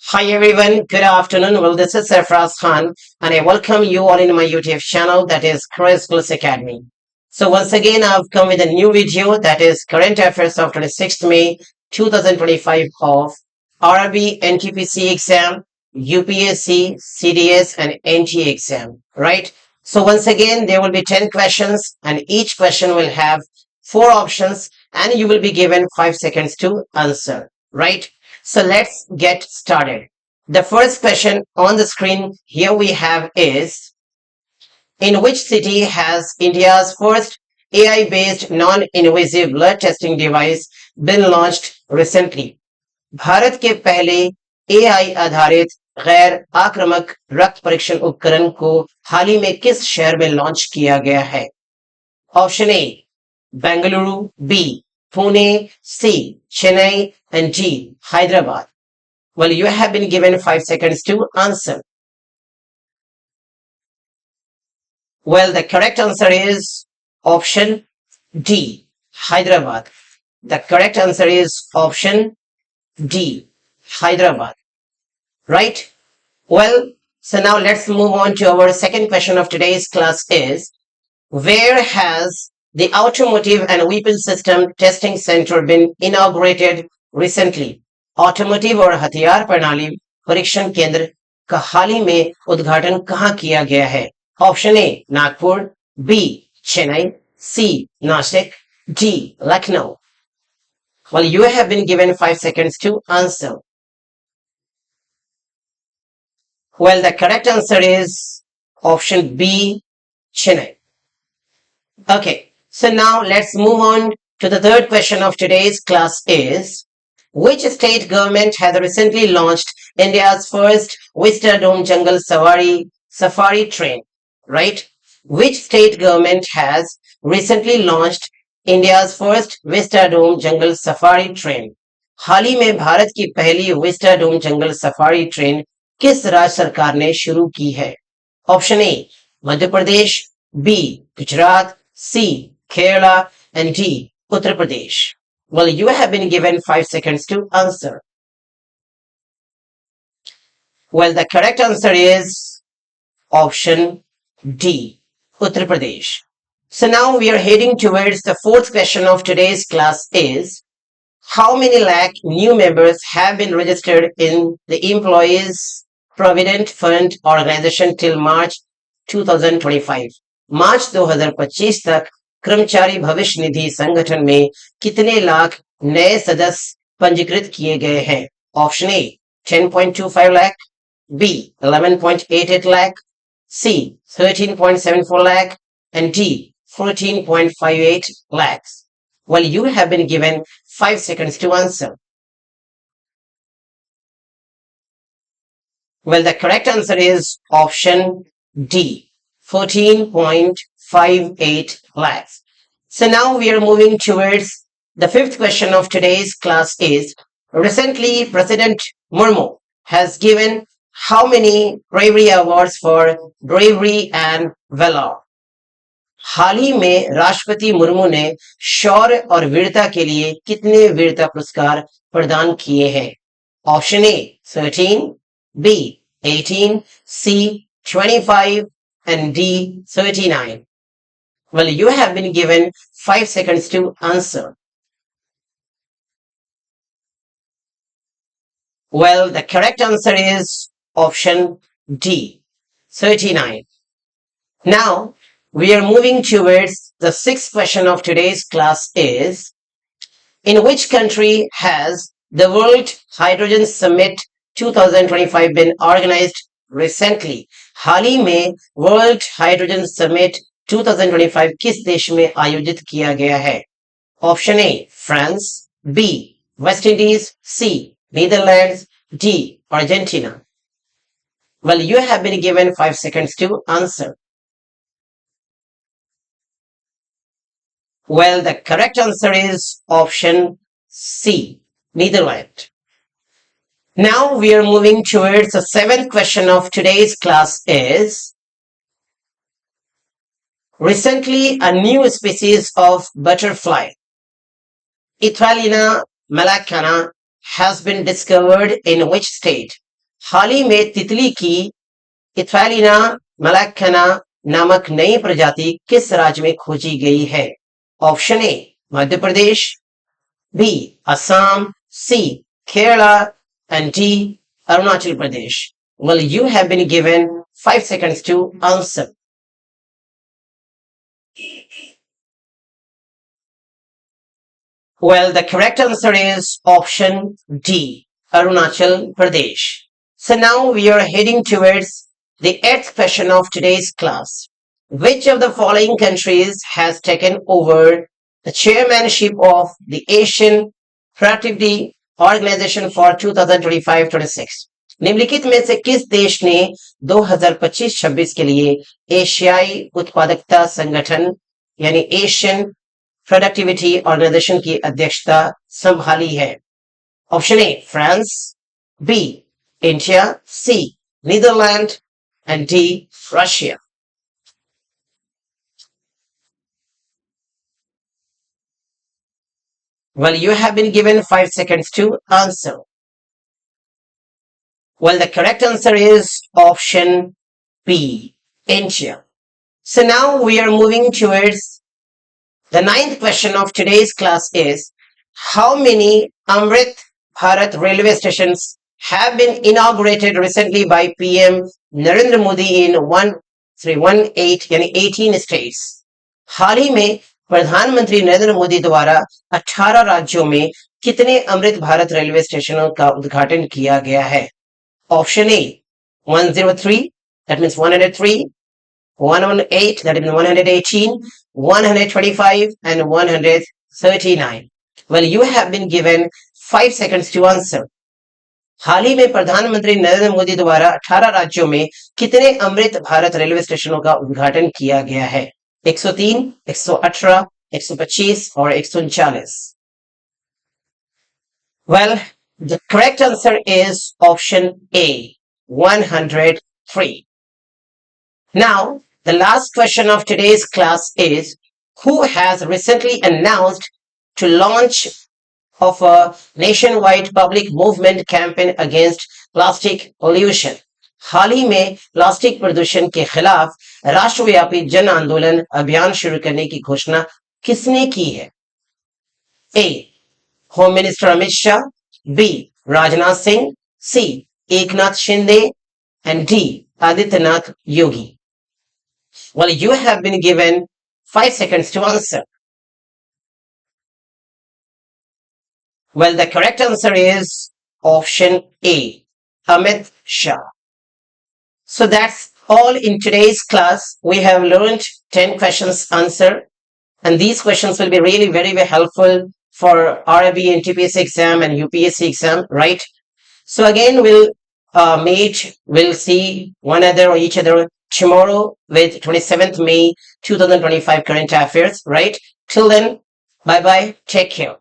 Hi everyone, good afternoon. Well, this is Sarfraz Khan, and I welcome you all in my YouTube channel that is Chris Plus Academy. So once again, I've come with a new video that is current affairs of 26th May 2025 of RB NTPC exam, UPSC, CDS, and NT exam. Right? So once again, there will be 10 questions, and each question will have four options, and you will be given 5 seconds to answer. Right? So let's get started. The first question on the screen here we have is, in which city has India's first AI-based non-invasive blood testing device been launched recently? Bharat के पहले AI आधारित गैर आक्रामक रक्त परीक्षण उपकरण को हाल ही में किस शहर में लॉन्च किया गया है? Option A Bengaluru, B Pune, C Chennai and D Hyderabad. Well, you have been given 5 seconds to answer. Well, the correct answer is option D, Hyderabad. The correct answer is option D, Hyderabad. Right? Well, so now let's move on to our second question of today's class is, where has the Automotive and Weapon System Testing Center been inaugurated recently? Automotive और हथियार प्रणाली परीक्षण केंद्र का हाल ही में उद्घाटन कहां किया गया है? Option A Nagpur, B Chennai, C Nashik, D Lucknow. Well, you have been given 5 seconds to answer. Well, the correct answer is option B, Chennai. Okay, so now let's move on to the third question of today's class is, which state government has recently launched India's first Vista Dome Jungle Safari train? Right? Which state government has recently launched India's first Vista Dome Jungle Safari train? हाल ही में भारत की पहली vista dome jungle safari train किस राज्य सरकार ने शुरू की है? Option A Madhya Pradesh, B Gujarat, C Kerala and D Uttar Pradesh. Well, you have been given 5 seconds to answer. Well, the correct answer is option D, Uttar Pradesh. So now we are heading towards the fourth question of today's class is, how many lakh new members have been registered in the Employees Provident Fund organization till March 2025? मार्च 2025 तक कर्मचारी भविष्य निधि संगठन में कितने लाख नए सदस्य पंजीकृत किए गए हैं? Option A 10.25 lakh, B 11.88 lakh, C 13.74 lakh, and D 14.58 lakhs. Well, you have been given 5 seconds to answer. Well, the correct answer is option D, 14.58 lakhs. So now we are moving towards the fifth question of today's class is, recently President Murmu has given how many bravery awards for bravery and valor? हाल ही में राष्ट्रपति मुर्मू ने शौर्य और वीरता के लिए कितने वीरता पुरस्कार प्रदान किए हैं? Option A 13, B 18, C 25 and D 39. Well, you have been given 5 seconds to answer. Well, the correct answer is option D 39. Now, we are moving towards the sixth question of today's class is, in which country has the World Hydrogen Summit 2025 been organized recently? हाल ही में world hydrogen summit 2025 किस देश में आयोजित किया गया है? Option A France, B West Indies, C Netherlands, D Argentina. Well, you have been given 5 seconds to answer. Well, the correct answer is option C, Netherlands. Now we are moving towards the seventh question of today's class is, recently a new species of butterfly, Ithaliana malacana, has been discovered in which state? हाल ही में तितली की इथालिना मलाक्काना नामक नई प्रजाति किस राज्य में खोजी गई है? Option A Madhya Pradesh, B Assam, C Kerala and D Arunachal Pradesh. Well, you have been given 5 seconds to answer. Well, the correct answer is option D, Arunachal Pradesh. So now we are heading towards the 8th question of today's class. Which of the following countries has taken over the chairmanship of the Asian Productivity Organization for 2025-26? निम्नलिखित में से किस देश ने 2025-26 के लिए एशियाई उत्पादकता संगठन यानी एशियन प्रोडक्टिविटी ऑर्गेनाइजेशन की अध्यक्षता संभाली है? Option A France, B India, C Netherland and D Russia. Well, you have been given 5 seconds to answer. Well, the correct answer is option B, India. So now we are moving towards the 9th question of today's class is, how many Amrit Bharat railway stations have been inaugurated recently by PM Narendra Modi in 18 states? हाल ही में प्रधानमंत्री नरेंद्र मोदी द्वारा 18 राज्यों में कितने Amrit Bharat railway स्टेशनों का उद्घाटन किया गया है? Option A 103, that means 103, 118, that is 118, 125 and 139. Well, you have been given 5 seconds to answer. हाल ही में प्रधानमंत्री नरेंद्र मोदी द्वारा 18 राज्यों में कितने अमृत भारत रेलवे स्टेशनों का उद्घाटन किया गया है? 103, 118, 125 और 139. Well, the correct answer is option A, 103. Now, the last question of today's class is, who has recently announced to launch of a nationwide public movement campaign against plastic pollution? हाल ही में plastic प्रदूषण के खिलाफ राष्ट्रव्यापी जन आंदोलन अभियान शुरू करने की घोषणा किसने की है? A home minister Amit Shah, B Rajnath Singh, C Eknath Shinde and D Adityanath Yogi. Well, you have been given 5 seconds to answer. Well, the correct answer is option A, Amit Shah. So that's all in today's class. We have learned 10 questions answer, and these questions will be really very helpful for RRB and TPSC exam and UPSC exam, right? So again, we'll see one another or each other tomorrow with 27th May 2025 current affairs, right? Till then, bye bye, take care.